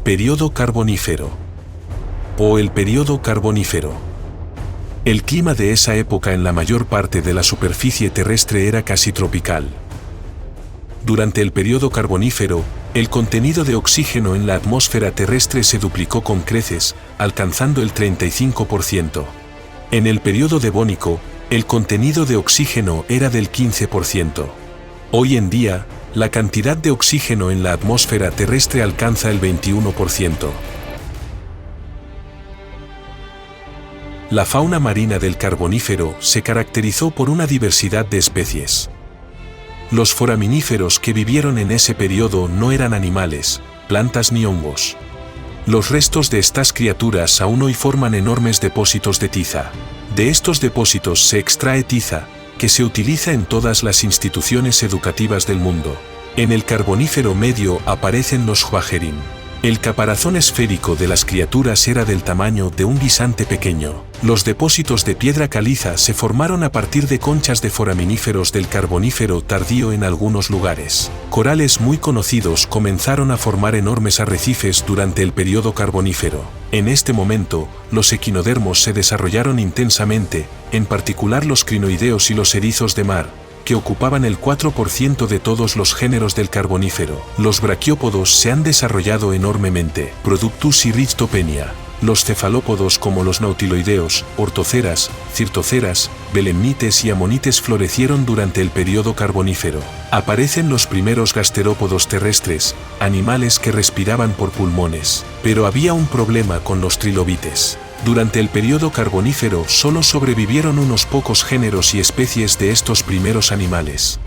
Período Carbonífero. O el período Carbonífero. El clima de esa época en la mayor parte de la superficie terrestre era casi tropical. Durante el período Carbonífero, el contenido de oxígeno en la atmósfera terrestre se duplicó con creces, alcanzando el 35%. En el período Devónico, el contenido de oxígeno era del 15%. Hoy en día, la cantidad de oxígeno en la atmósfera terrestre alcanza el 21%. La fauna marina del Carbonífero se caracterizó por una diversidad de especies. Los foraminíferos que vivieron en ese periodo no eran animales, plantas ni hongos. Los restos de estas criaturas aún hoy forman enormes depósitos de tiza. De estos depósitos se extrae tiza, que se utiliza en todas las instituciones educativas del mundo. En el Carbonífero medio aparecen los Hwagerim. El caparazón esférico de las criaturas era del tamaño de un guisante pequeño. Los depósitos de piedra caliza se formaron a partir de conchas de foraminíferos del Carbonífero tardío en algunos lugares. Corales muy conocidos comenzaron a formar enormes arrecifes durante el período Carbonífero. En este momento, los equinodermos se desarrollaron intensamente, en particular los crinoideos y los erizos de mar, que ocupaban el 4% de todos los géneros del Carbonífero. Los braquiópodos se han desarrollado enormemente. Productus y Rictopenia. Los cefalópodos como los nautiloideos, ortoceras, cirtoceras, belemnites y amonites florecieron durante el período Carbonífero. Aparecen los primeros gasterópodos terrestres, animales que respiraban por pulmones. Pero había un problema con los trilobites. Durante el período Carbonífero solo sobrevivieron unos pocos géneros y especies de estos primeros animales.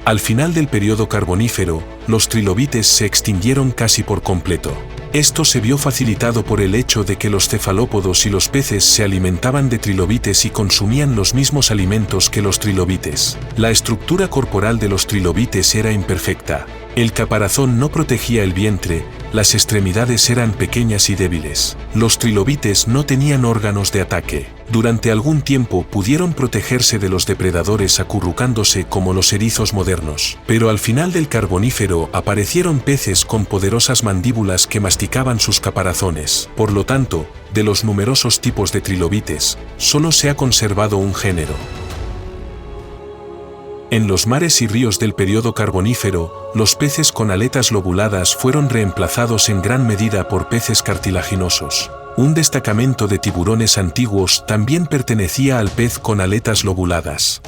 Al final del período Carbonífero, los trilobites se extinguieron casi por completo. Esto se vio facilitado por el hecho de que los cefalópodos y los peces se alimentaban de trilobites y consumían los mismos alimentos que los trilobites. La estructura corporal de los trilobites era imperfecta. El caparazón no protegía el vientre, las extremidades eran pequeñas y débiles. Los trilobites no tenían órganos de ataque. Durante algún tiempo pudieron protegerse de los depredadores acurrucándose como los erizos modernos. Pero al final del Carbonífero aparecieron peces con poderosas mandíbulas que masticaban sus caparazones. Por lo tanto, de los numerosos tipos de trilobites, solo se ha conservado un género. En los mares y ríos del período Carbonífero, los peces con aletas lobuladas fueron reemplazados en gran medida por peces cartilaginosos. Un destacamento de tiburones antiguos también pertenecía al pez con aletas lobuladas.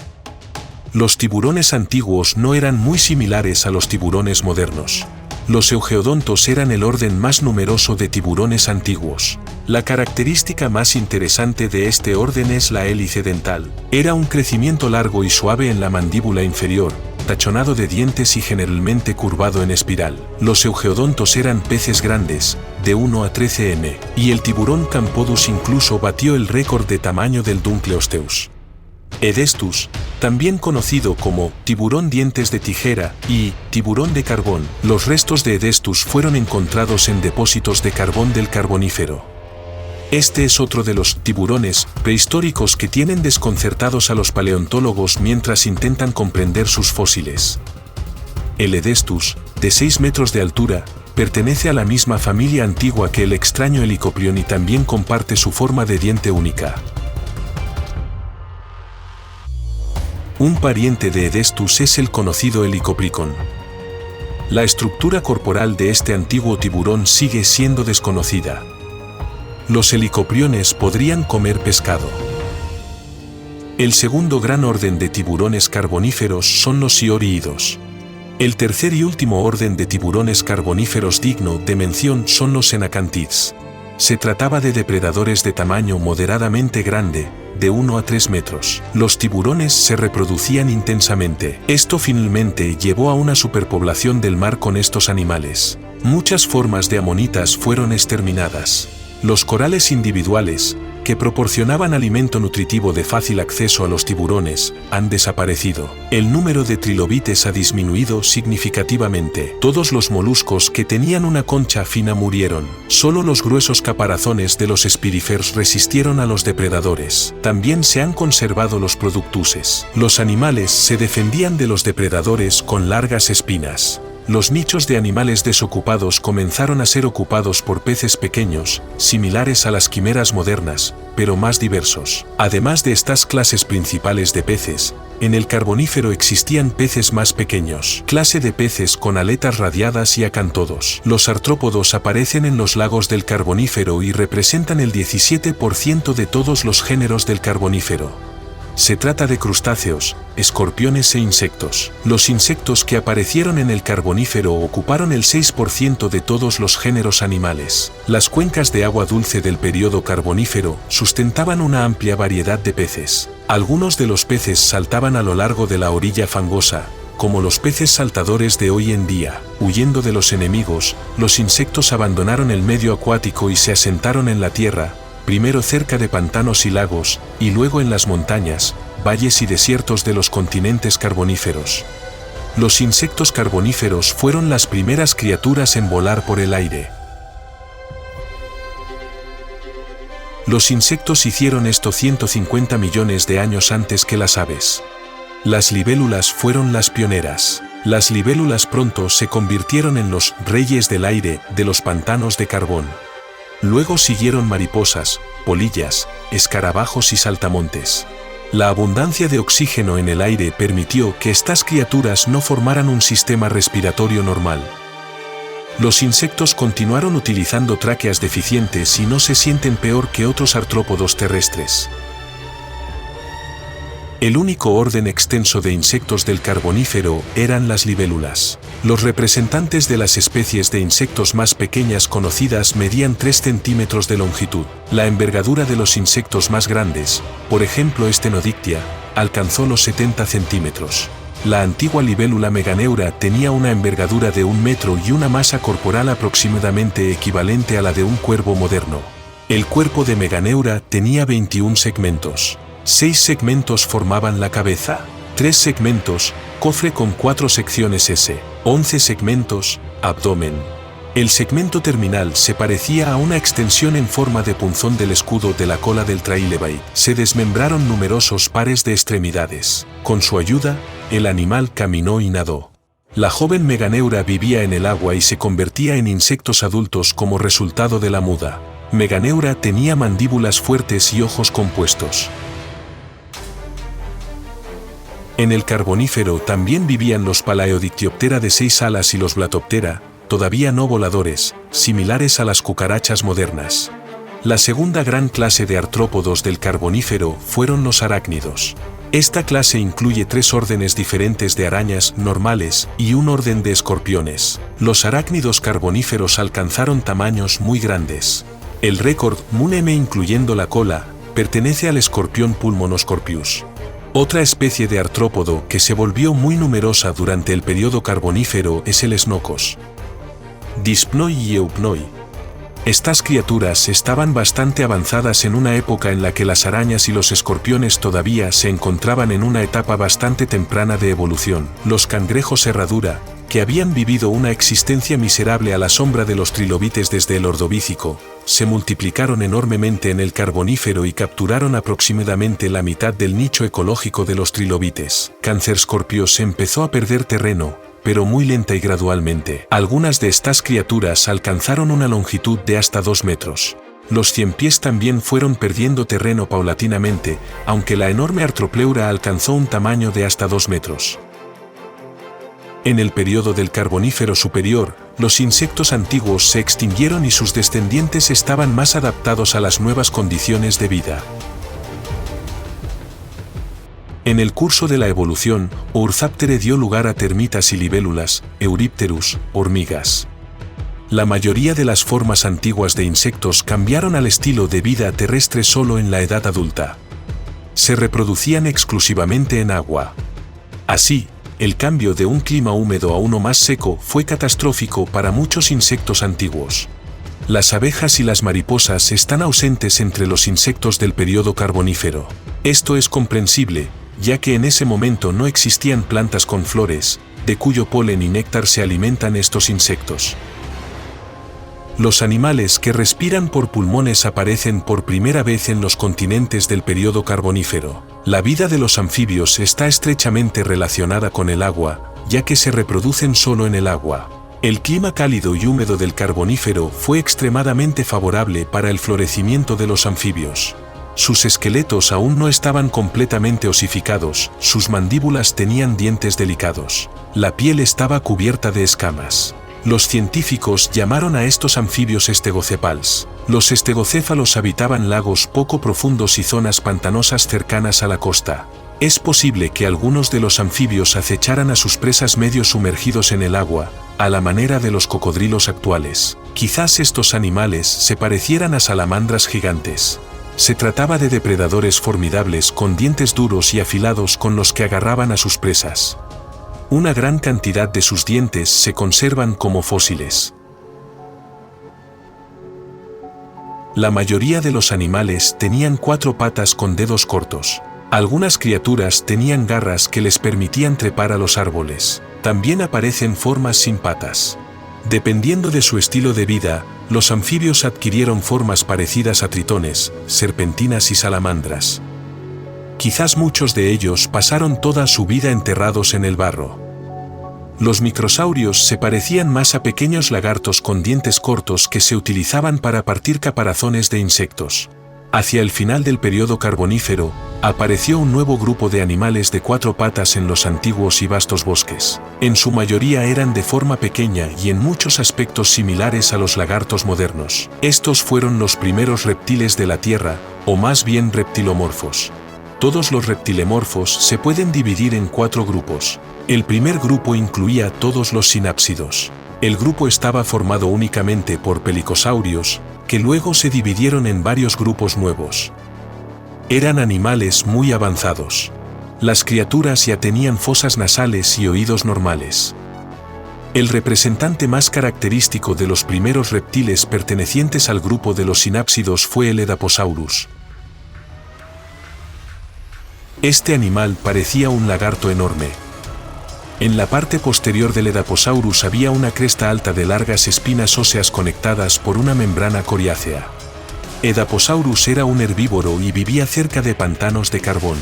Los tiburones antiguos no eran muy similares a los tiburones modernos. Los eugeodontos eran el orden más numeroso de tiburones antiguos. La característica más interesante de este orden es la hélice dental. Era un crecimiento largo y suave en la mandíbula inferior, tachonado de dientes y generalmente curvado en espiral. Los eugeodontos eran peces grandes, de 1 a 13 m, y el tiburón Campodus incluso batió el récord de tamaño del Dunkleosteus. Edestus, también conocido como tiburón dientes de tijera y tiburón de carbón, los restos de Edestus fueron encontrados en depósitos de carbón del Carbonífero. Este es otro de los tiburones prehistóricos que tienen desconcertados a los paleontólogos mientras intentan comprender sus fósiles. El Edestus, de 6 metros de altura, pertenece a la misma familia antigua que el extraño Helicoprion y también comparte su forma de diente única. Un pariente de Edestus es el conocido Helicopricon. La estructura corporal de este antiguo tiburón sigue siendo desconocida. Los helicopriones podrían comer pescado. El segundo gran orden de tiburones carboníferos son los ioríidos. El tercer y último orden de tiburones carboníferos digno de mención son los Anacantids. Se trataba de depredadores de tamaño moderadamente grande, de 1 a 3 metros. Los tiburones se reproducían intensamente. Esto finalmente llevó a una superpoblación del mar con estos animales. Muchas formas de amonitas fueron exterminadas. Los corales individuales, que proporcionaban alimento nutritivo de fácil acceso a los tiburones, han desaparecido. El número de trilobites ha disminuido significativamente. Todos los moluscos que tenían una concha fina murieron. Solo los gruesos caparazones de los spirifers resistieron a los depredadores. También se han conservado los productuses. Los animales se defendían de los depredadores con largas espinas. Los nichos de animales desocupados comenzaron a ser ocupados por peces pequeños, similares a las quimeras modernas, pero más diversos. Además de estas clases principales de peces, en el Carbonífero existían peces más pequeños, clase de peces con aletas radiadas y acantodos. Los artrópodos aparecen en los lagos del Carbonífero y representan el 17% de todos los géneros del Carbonífero. Se trata de crustáceos, escorpiones e insectos. Los insectos que aparecieron en el Carbonífero ocuparon el 6% de todos los géneros animales. Las cuencas de agua dulce del período Carbonífero sustentaban una amplia variedad de peces. Algunos de los peces saltaban a lo largo de la orilla fangosa, como los peces saltadores de hoy en día. Huyendo de los enemigos, los insectos abandonaron el medio acuático y se asentaron en la tierra, primero cerca de pantanos y lagos, y luego en las montañas, valles y desiertos de los continentes carboníferos. Los insectos carboníferos fueron las primeras criaturas en volar por el aire. Los insectos hicieron esto 150 millones de años antes que las aves. Las libélulas fueron las pioneras. Las libélulas pronto se convirtieron en los reyes del aire de los pantanos de carbón. Luego siguieron mariposas, polillas, escarabajos y saltamontes. La abundancia de oxígeno en el aire permitió que estas criaturas no formaran un sistema respiratorio normal. Los insectos continuaron utilizando tráqueas deficientes y no se sienten peor que otros artrópodos terrestres. El único orden extenso de insectos del Carbonífero eran las libélulas. Los representantes de las especies de insectos más pequeñas conocidas medían 3 centímetros de longitud. La envergadura de los insectos más grandes, por ejemplo Stenodictia, alcanzó los 70 centímetros. La antigua libélula Meganeura tenía una envergadura de 1 metro y una masa corporal aproximadamente equivalente a la de un cuervo moderno. El cuerpo de Meganeura tenía 21 segmentos. 6 segmentos formaban la cabeza, 3 segmentos, cofre con 4 secciones S, 11 segmentos, abdomen. El segmento terminal se parecía a una extensión en forma de punzón del escudo de la cola del Trilobite. Se desmembraron numerosos pares de extremidades. Con su ayuda, el animal caminó y nadó. La joven Meganeura vivía en el agua y se convertía en insectos adultos como resultado de la muda. Meganeura tenía mandíbulas fuertes y ojos compuestos. En el Carbonífero también vivían los Palaeodictyoptera de 6 alas y los Blatoptera, todavía no voladores, similares a las cucarachas modernas. La segunda gran clase de artrópodos del Carbonífero fueron los arácnidos. Esta clase incluye 3 órdenes diferentes de arañas normales y un orden de escorpiones. Los arácnidos carboníferos alcanzaron tamaños muy grandes. El récord, M incluyendo la cola, pertenece al escorpión Pulmonoscorpius. Otra especie de artrópodo que se volvió muy numerosa durante el período Carbonífero es el Snocos. Dyspnoi y Eupnoi. Estas criaturas estaban bastante avanzadas en una época en la que las arañas y los escorpiones todavía se encontraban en una etapa bastante temprana de evolución. Los cangrejos herradura, que habían vivido una existencia miserable a la sombra de los trilobites desde el Ordovícico, se multiplicaron enormemente en el Carbonífero y capturaron aproximadamente la mitad del nicho ecológico de los trilobites. Cancerscorpios empezó a perder terreno, pero muy lenta y gradualmente. Algunas de estas criaturas alcanzaron una longitud de hasta 2 metros. Los ciempiés también fueron perdiendo terreno paulatinamente, aunque la enorme Artropleura alcanzó un tamaño de hasta 2 metros. En el período del Carbonífero superior, los insectos antiguos se extinguieron y sus descendientes estaban más adaptados a las nuevas condiciones de vida. En el curso de la evolución, Ourthaptere dio lugar a termitas y libélulas, Eurypterus, hormigas. La mayoría de las formas antiguas de insectos cambiaron al estilo de vida terrestre solo en la edad adulta. Se reproducían exclusivamente en agua. Así, el cambio de un clima húmedo a uno más seco fue catastrófico para muchos insectos antiguos. Las abejas y las mariposas están ausentes entre los insectos del período Carbonífero. Esto es comprensible, ya que en ese momento no existían plantas con flores, de cuyo polen y néctar se alimentan estos insectos. Los animales que respiran por pulmones aparecen por primera vez en los continentes del período Carbonífero. La vida de los anfibios está estrechamente relacionada con el agua, ya que se reproducen solo en el agua. El clima cálido y húmedo del Carbonífero fue extremadamente favorable para el florecimiento de los anfibios. Sus esqueletos aún no estaban completamente osificados, sus mandíbulas tenían dientes delicados. La piel estaba cubierta de escamas. Los científicos llamaron a estos anfibios estegocefals. Los estegocéfalos habitaban lagos poco profundos y zonas pantanosas cercanas a la costa. Es posible que algunos de los anfibios acecharan a sus presas medio sumergidos en el agua, a la manera de los cocodrilos actuales. Quizás estos animales se parecieran a salamandras gigantes. Se trataba de depredadores formidables con dientes duros y afilados con los que agarraban a sus presas. Una gran cantidad de sus dientes se conservan como fósiles. La mayoría de los animales tenían 4 patas con dedos cortos. Algunas criaturas tenían garras que les permitían trepar a los árboles. También aparecen formas sin patas. Dependiendo de su estilo de vida, los anfibios adquirieron formas parecidas a tritones, serpentinas y salamandras. Quizás muchos de ellos pasaron toda su vida enterrados en el barro. Los microsaurios se parecían más a pequeños lagartos con dientes cortos que se utilizaban para partir caparazones de insectos. Hacia el final del período Carbonífero, apareció un nuevo grupo de animales de 4 patas en los antiguos y vastos bosques. En su mayoría eran de forma pequeña y en muchos aspectos similares a los lagartos modernos. Estos fueron los primeros reptiles de la Tierra, o más bien reptilomorfos. Todos los reptilemorfos se pueden dividir en 4 grupos. El primer grupo incluía todos los sinápsidos. El grupo estaba formado únicamente por pelicosaurios, que luego se dividieron en varios grupos nuevos. Eran animales muy avanzados. Las criaturas ya tenían fosas nasales y oídos normales. El representante más característico de los primeros reptiles pertenecientes al grupo de los sinápsidos fue el Edaphosaurus. Este animal parecía un lagarto enorme. En la parte posterior del Edaphosaurus había una cresta alta de largas espinas óseas conectadas por una membrana coriácea. Edaphosaurus era un herbívoro y vivía cerca de pantanos de carbón.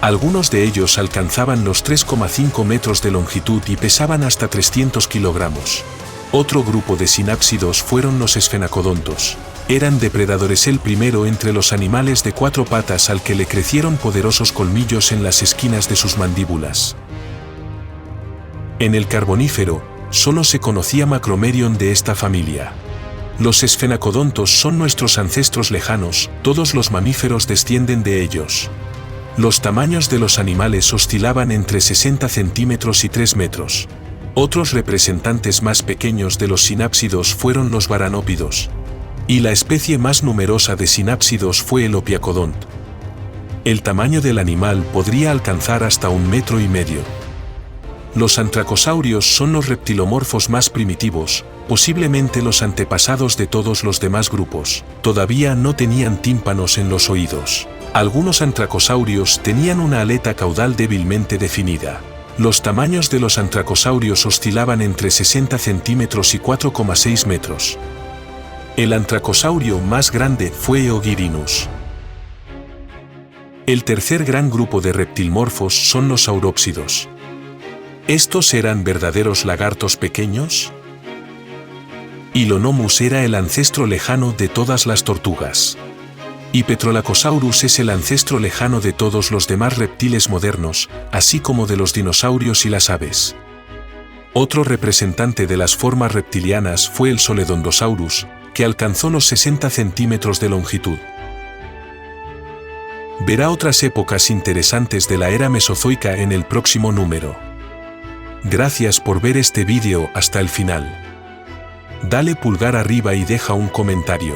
Algunos de ellos alcanzaban los 3,5 metros de longitud y pesaban hasta 300 kilogramos. Otro grupo de sinápsidos fueron los esfenacodontos. Eran depredadores, el primero entre los animales de 4 patas al que le crecieron poderosos colmillos en las esquinas de sus mandíbulas. En el Carbonífero, solo se conocía Macromerion de esta familia. Los esfenacodontos son nuestros ancestros lejanos, todos los mamíferos descienden de ellos. Los tamaños de los animales oscilaban entre 60 centímetros y 3 metros. Otros representantes más pequeños de los sinápsidos fueron los varanópidos. Y la especie más numerosa de sinápsidos fue el opiacodont. El tamaño del animal podría alcanzar hasta 1,5 metros. Los antracosaurios son los reptilomorfos más primitivos, posiblemente los antepasados de todos los demás grupos. Todavía no tenían tímpanos en los oídos. Algunos antracosaurios tenían una aleta caudal débilmente definida. Los tamaños de los antracosaurios oscilaban entre 60 centímetros y 4,6 metros. El antracosaurio más grande fue Eogirinus. El tercer gran grupo de reptilmorfos son los saurópsidos. ¿Estos eran verdaderos lagartos pequeños? Hylonomus era el ancestro lejano de todas las tortugas. Y Petrolacosaurus es el ancestro lejano de todos los demás reptiles modernos, así como de los dinosaurios y las aves. Otro representante de las formas reptilianas fue el Soledondosaurus, que alcanzó los 60 centímetros de longitud. Verá otras épocas interesantes de la era mesozoica en el próximo número. Gracias por ver este vídeo hasta el final. Dale pulgar arriba y deja un comentario.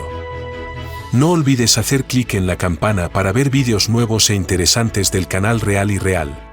No olvides hacer clic en la campana para ver vídeos nuevos e interesantes del canal Real y Real.